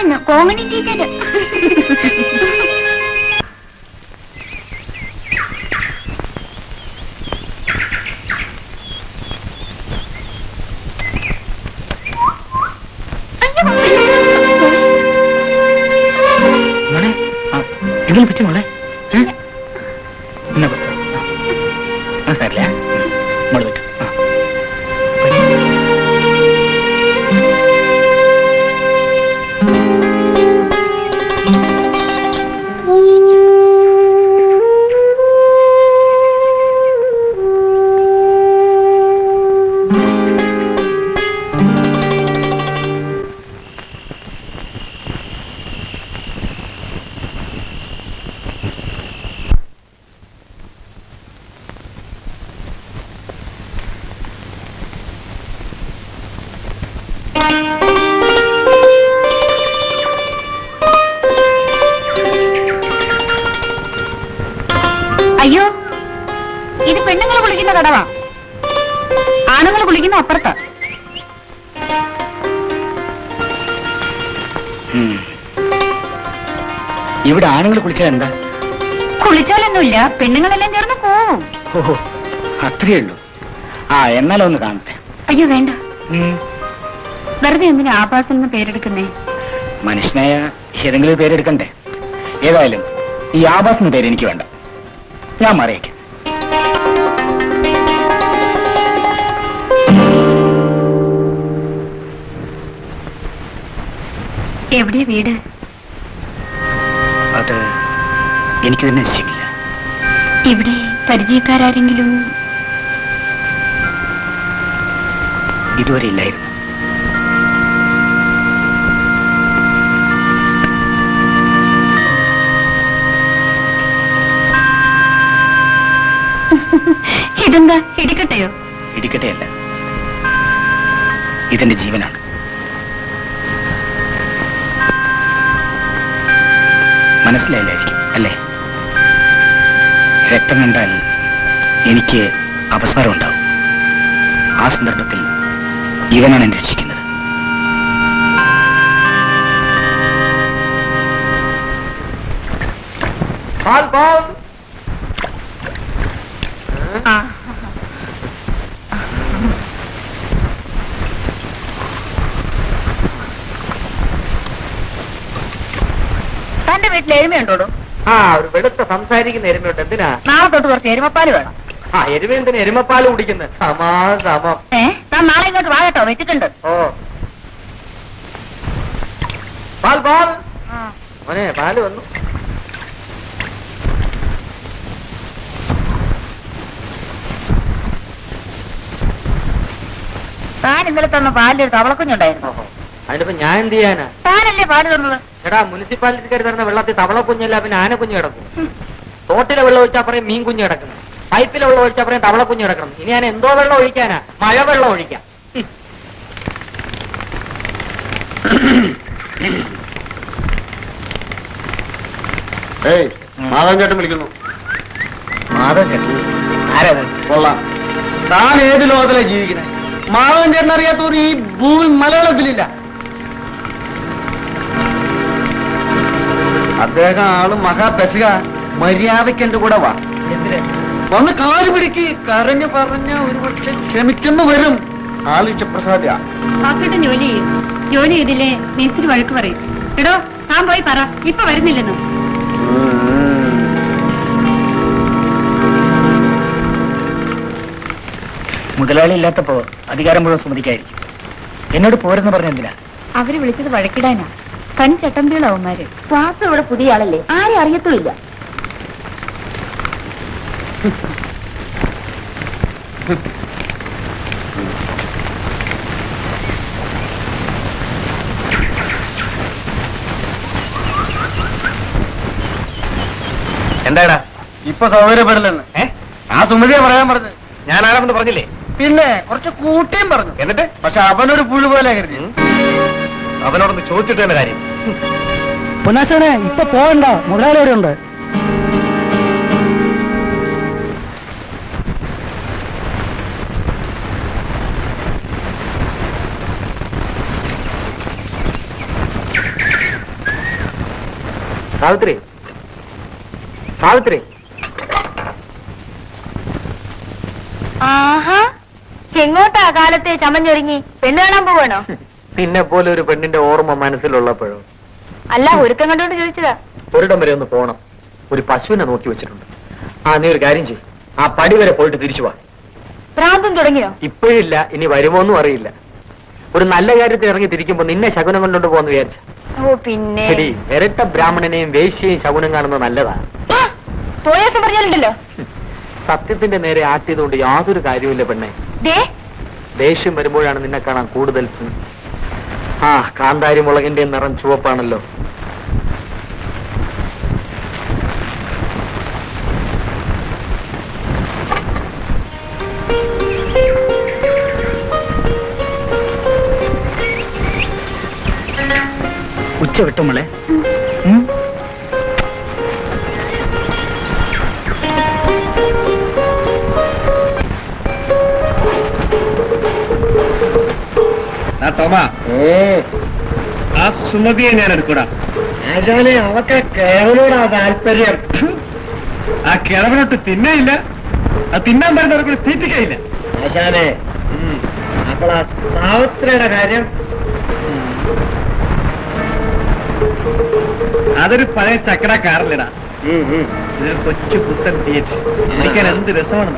ടീച്ചറെന്ന്, comedy teacher. ഇതിൽ പറ്റി മോളെ സാരില്ല മോള് പറ്റും. അയ്യോ, ഇത് പെണ്ണുങ്ങൾ കുളിക്കുന്ന കടവാ, ആണുങ്ങൾ കുളിക്കുന്ന അപ്പുറത്ത്. ഇവിടെ ആണുങ്ങൾ കുളിച്ചാൽ എന്താ? കുളിച്ചാലൊന്നുമില്ല, പെണ്ണുങ്ങളെല്ലാം ചേർന്ന് പോവും. ഓഹോ, അത്രയേ ഉള്ളൂ. എന്നാലും ഒന്ന് കാണട്ടെ. അയ്യോ വേണ്ട, വെറുതെ എന്തിനാ ആഭാസം എന്ന് പേരെടുക്കുന്നേ? മനുഷ്യനായ ഏതെങ്കിലും പേരെടുക്കണ്ടേ? ഏതായാലും ഈ ആഭാസം എന്ന പേര് എനിക്ക് വേണ്ട, ഞാൻ മാറിയേക്കാം. എവിടെയാ വീട്? അത് എനിക്ക് തന്നെ നിശ്ചയമില്ല. ഇവിടെ പരിചയക്കാരെങ്കിലും? ഇതുവരെ ഇല്ലായിരുന്നു. ഇതെന്താ, ഇടിക്കട്ടെയോ? ഇടിക്കട്ടെയല്ല, ഇതെന്റെ ജീവനാണ്. മനസ്സിലായില്ലായിരിക്കും അല്ലേ? രക്തം കണ്ടാൽ എനിക്ക് അപസ്മാരം ഉണ്ടാവും. ആ സന്ദർഭത്തിൽ ഇവനാണ് എന്നെ രക്ഷിക്കുന്നത്. തന്റെ വീട്ടിൽ എരുമയുണ്ടോ? ഒരു വെളുത്ത സംസാരിക്കുന്ന എരുമയുണ്ട്. എന്തിനാ? നാളെ തൊട്ട് കുറച്ച് എരുമപ്പാല് വേണം. എരുമ എന്തിനാ എരുമപ്പാല് കുടിക്കുന്നത്? സമാസമം. താൻ നാളെ ഇങ്ങോട്ട് വാ കേട്ടോ, വെച്ചിട്ടുണ്ട്. ഓ, പാൽ പാൽ മോനെ, പാല് വന്നു. താൻ ഇന്നലെ തന്ന പാലിൽ തവളക്കുഞ്ഞുണ്ടായിരുന്നു. അതിനിപ്പോ ഞാൻ എന്ത് ചെയ്യാനാ? താനല്ലേ പാല് തന്നത്? എടാ, മുനിസിപ്പാലിറ്റിക്കാർ തരുന്ന വെള്ളത്തിൽ തവള കുഞ്ഞല്ല, പിന്നെ ആന കുഞ്ഞ് കിടക്കും. തോട്ടിലെ വെള്ളം ഒഴിച്ചാൽ പറയും മീൻ കുഞ്ഞ് കിടക്കണം, പൈപ്പിലെ വെള്ളം ഒഴിച്ചാൽ പറയും തവള കുഞ്ഞ് കിടക്കണം. ഇനി ഞാൻ എന്തോ വെള്ളം ഒഴിക്കാനാ? മഴ വെള്ളം ഒഴിക്കാം. മാധവൻ ചേട്ടൻ വിളിക്കുന്നു. മാധവൻ ചേട്ടൻ ആരാണ്? കൊള്ളാം. താൻ ഏത് ലോകത്തിലാണ് ജീവിക്കുന്നത്? മാധവൻ ചേട്ടൻ അറിയാത്തവർ ഈ ഭൂമി മലയാളത്തിലില്ല. അദ്ദേഹം ആള് മഹാപെശക. മര്യാദയ്ക്ക് എന്റെ കൂടെ വാ. വന്ന് കാല് പിടിക്ക്. കരഞ്ഞു പറഞ്ഞ ഒരു പക്ഷെ ക്ഷമിക്കുന്നു വരും. ആലോചിച്ച പ്രസാദ പാക്കട്ട് ജോലി ചെയ്യും. ജോലി ചെയ്തില്ലേ മേസ്തിരി വഴക്ക് പറയും. എടോ, താൻ പോയി പറ ഇപ്പൊ വരുന്നില്ലെന്ന്. മുതലാളി ഇല്ലാത്തപ്പോ അധികാരം മുഴുവൻ സുമതിക്കായിരിക്കും. എന്നോട് പോരെന്ന് പറഞ്ഞ എന്തിനാ? അവര് വിളിച്ചത് വഴക്കിടാനാ. തനി ചട്ടമ്പികളാവന്മാര്. വാസു ഇവിടെ പുതിയ ആളല്ലേ, ആരും അറിയത്തുമില്ല. എന്താടാ ഇപ്പൊ സൗകര്യപ്പെടില്ലെന്ന് ആ സുമതിയെ പറയാൻ പറഞ്ഞു. ഞാൻ ആരാമെന്ന് പറഞ്ഞില്ലേ? പിന്നെ കുറച്ച് കൂട്ടിയും പറഞ്ഞു. എന്നിട്ട് പക്ഷെ അവനൊരു പുഴു പോലെ കരുതി. അവനോടൊന്ന് ചോദിച്ചിട്ട് തന്നെ കാര്യം. പൊന്നാശനെ ഇപ്പൊ പോകണ്ട, മുതലാളി ഇവിടെ ഉണ്ട്. സാവിത്രി, സാവിത്രി. ആഹാ, എങ്ങോട്ടാ കാലത്തെ ചമഞ്ഞൊരുങ്ങി? പെണ്ണ് കാണാൻ പോവാണോ? നിന്നെ പോലെ ഒരു പെണ്ണിന്റെ ഓർമ്മ മനസ്സിലുള്ളപ്പോഴോ? അല്ല, ഒരുക്കം കണ്ടോണ്ട് ചോദിച്ചതാ. ഒരിടം വരെ ഒന്ന് പോണം. ഒരു പശുവിനെ നോക്കി വെച്ചിട്ടുണ്ട്. നീ ഒരു കാര്യം ചെയ്യും, ആ പടി വരെ പോയിട്ട് തിരിച്ചു വാ. ഭ്രാന്തം തുടങ്ങിയോ? ഇപ്പോഴില്ല, ഇനി വരുമോന്നും അറിയില്ല. ഒരു നല്ല കാര്യത്തിൽ ഇറങ്ങി തിരിക്കുമ്പോ നിന്നെ ശകുനം കൊണ്ടോണ്ട് പോന്ന് വിചാരിച്ച. ഓ പിന്നെ ശരി, ഇരട്ട ബ്രാഹ്മണനെയും വേശ്യയും ശകുനം കാണുന്നത് നല്ലതാ. തോയൊക്കെ പറഞ്ഞാലുണ്ടല്ലോ. സത്യത്തിന്റെ നേരെ ആട്ടിയതുകൊണ്ട് യാതൊരു കാര്യവുമില്ല പെണ്ണെ. ദേഷ്യം വരുമ്പോഴാണ് നിന്നെ കാണാൻ കൂടുതൽ. കാന്താരി മുളകിന്റെ നിറം ചുവപ്പാണല്ലോ. ഉച്ച വിട്ടു മോളെ. തോമാ, ആ സുമതിയെ ഞാൻ എടുക്കൂടാ. അവക്ക് കിഴവനോടാ താല്പര്യം. ആ കിഴവനൊട്ട് തിന്നയില്ല, അത് തിന്നാൻ പറയുന്നവർക്ക് തീറ്റിക്കയില്ല. ആശാനെ, അപ്പോൾ ആ സാവിത്രിയുടെ കാര്യം? അതൊരു പഴയ ചക്കട കാറിലിടാ. ഇതൊരു കൊച്ചു പുത്തൻ തിയേറ്റർ. എനിക്കാൻ എന്ത് രസമാണ്.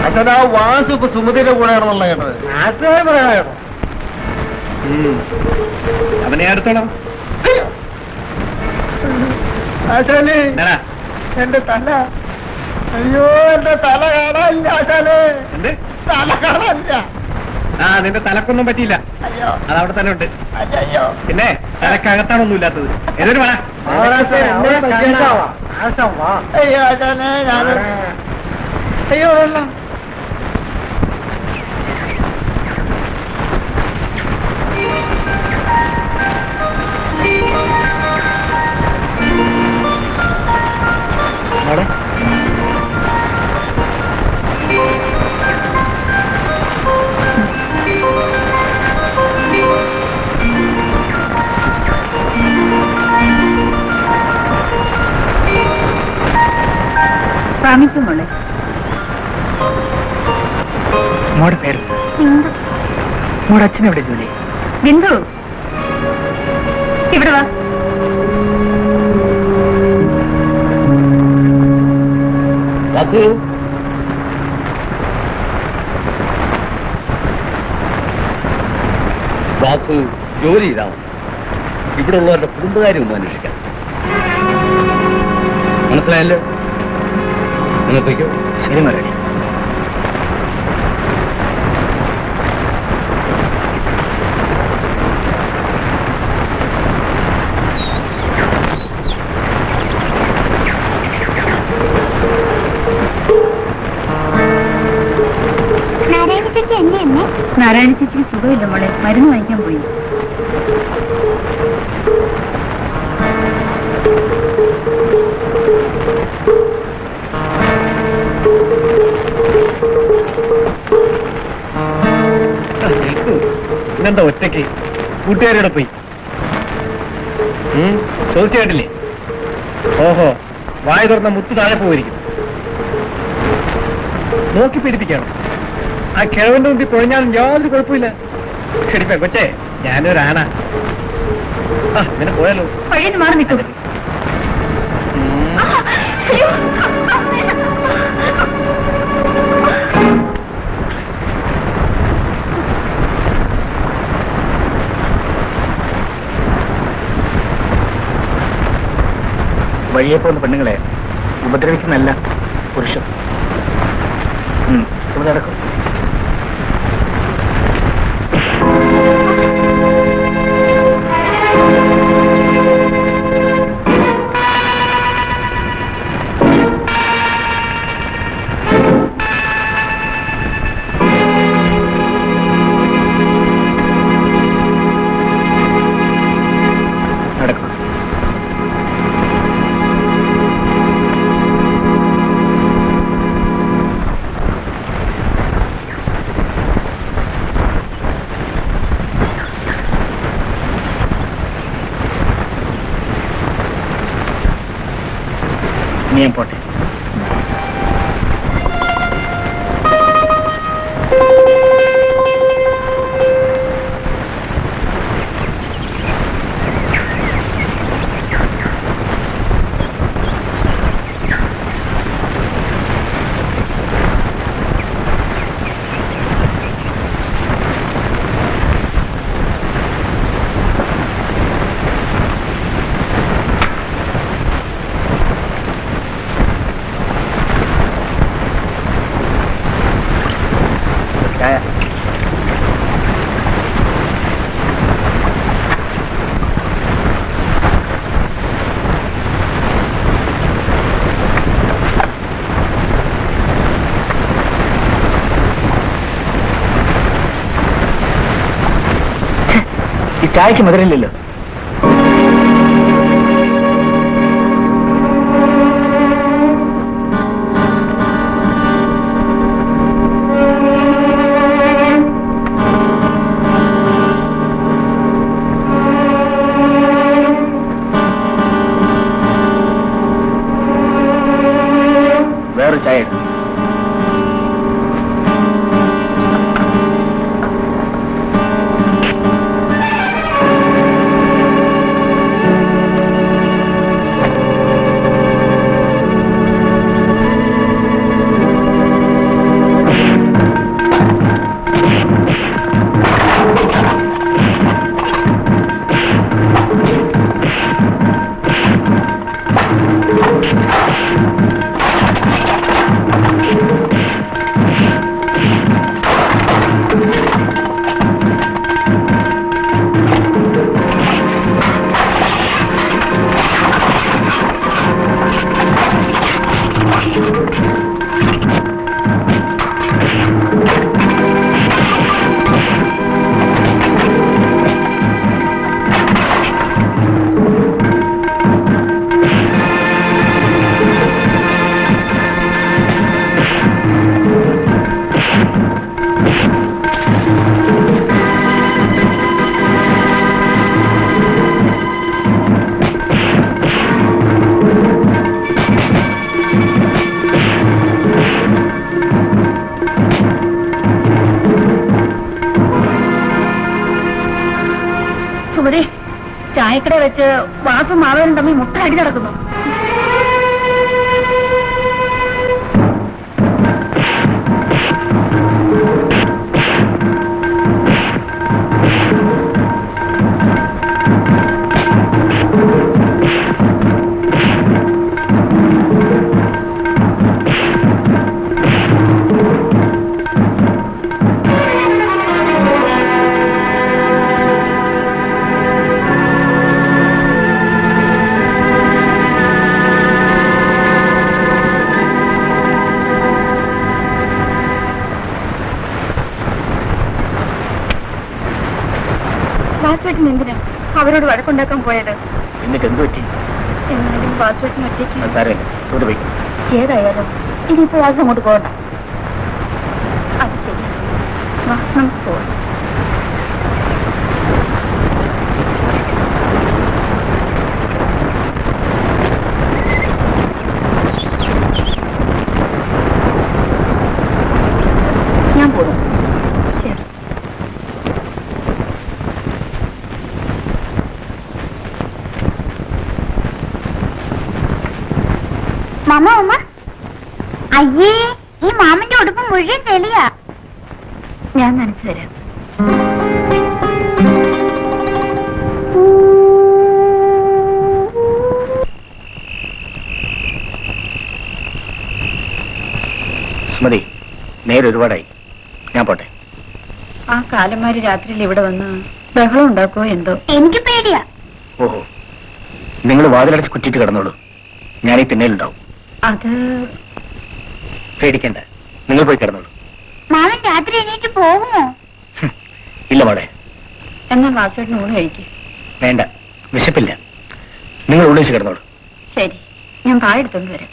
അച്ഛനാ വാസു ഇപ്പൊ സുമതിയുടെ കൂടെയാണെന്നുള്ള കേട്ടത്. അവനെ അടുത്തോളാം. ആശാലേ, എന്റെ തല, അയ്യോ എന്റെ തല കാണാനില്ല ആശാലേ. എന്ത് തല കാണാനില്ല. നിന്റെ തലക്കൊന്നും പറ്റിയില്ല, അയ്യോ അതവിടെ തന്നെ ഉണ്ട്. അയ്യോ. പിന്നെ തലക്കകത്താണൊന്നും ഇല്ലാത്തത്. ഏതൊരു വേണം. അയ്യോ ആശാലേ, ഞാൻ അയ്യോ വെള്ളം. പ്രാമിക്കുമോളെ. മോടെ പേര്? മോടെ അച്ഛനെവിടെ ജോലി? ബിന്ദു, ഇവിടെ വാ. വാസു, വാസു ജോലി ചെയ്താൽ ഇവിടെ ഉള്ളവരുടെ കുടുംബകാര്യം ഒന്നും അന്വേഷിക്കാം. മനസ്സിലായല്ലോ? നിങ്ങൾക്കോ? ശരി മറുപടി. നാരായണ ചേച്ചിക്ക് സുഖമില്ല മോളെ, മരുന്ന് വാങ്ങിക്കാൻ പോയി. ഇന്നെന്താ ഒറ്റയ്ക്ക്? കൂട്ടുകാരോടെ പോയി ചോദിച്ചു കേട്ടില്ലേ? ഓഹോ, വായ തുറന്ന മുത്ത് താഴെ പോയിരിക്കും. നോക്കി പിടിപ്പിക്കണം. ആ കിഴവന്റെ മുമ്പിൽ കൊഴിഞ്ഞാലും യാതൊരു കുഴപ്പമില്ല. ശരിപ്പ കൊച്ചേ, ഞാനൊരാണ. ഇങ്ങനെ പോയാലോ? വഴിന്ന് മാറി നിൽക്കും. വഴിയെ പോകുന്ന പെണ്ണുങ്ങളെ ഉപദ്രവിക്കുന്നല്ല പുരുഷൻ. ഇവിടെ നടക്കും. ഇനി ഞാൻ പോട്ടെ. ഈ ചായക്ക് മധുരമില്ലല്ലോ. വേറൊരു ചായ എടുക്കും. സുമതി, ചായക്കട വെച്ച് വാസും മാധവനും തമ്മിൽ മുട്ട അടി നടക്കുന്നു. വാസുവേട്ടൻ എന്തിനാ അവരോട് വഴക്കുണ്ടാക്കാൻ പോയത്? എന്നിട്ട് എന്ത് പറ്റി? എന്നാലും വാസുവേട്ടൻ ഒറ്റയ്ക്ക്. സാരമില്ല, സൂട് വയ്ക്കും. ഏതായാലും ഇനിയിപ്പോ വാസം അങ്ങോട്ട് പോകണ്ട. അത് ശരി, വാ നമുക്ക് പോകാം. ഞാൻ പോകും. ശരി. മാമ അമ്മ, അയ്യേ, ഈ മാമന്റെ ഉടുപ്പ് മുഴുവൻ ചെളിയാ. ഞാൻ നനച്ചു തരാം. സുമതി, നേരെ ഒരുപാടായി, ഞാൻ പോട്ടെ. ആ കാലന്മാര് രാത്രിയിൽ ഇവിടെ വന്ന് ബഹളം ഉണ്ടാക്കുമോ എന്തോ. എനിക്ക് പേടിയാ. ഓഹോ, നിങ്ങൾ വാതിലടച്ച് കുറ്റിയിട്ട് കിടന്നോളൂ, ഞാൻ ഈ തിണ്ണയിലുണ്ടാവും. അത് പേടിക്കണ്ട, നിങ്ങൾ പോയി കിടന്നോളൂ. മാമൻ രാത്രി എണീറ്റ് പോകുമോ? ഇല്ല മോളെ. എന്നാൽ വാസുവേട്ടന് ഊണ് കഴിക്കും. വേണ്ട, വിശപ്പില്ല, നിങ്ങൾ ഉള്ളിച്ച് കിടന്നോളൂ. ശരി, ഞാൻ പായ എടുത്തോണ്ട് വരാം.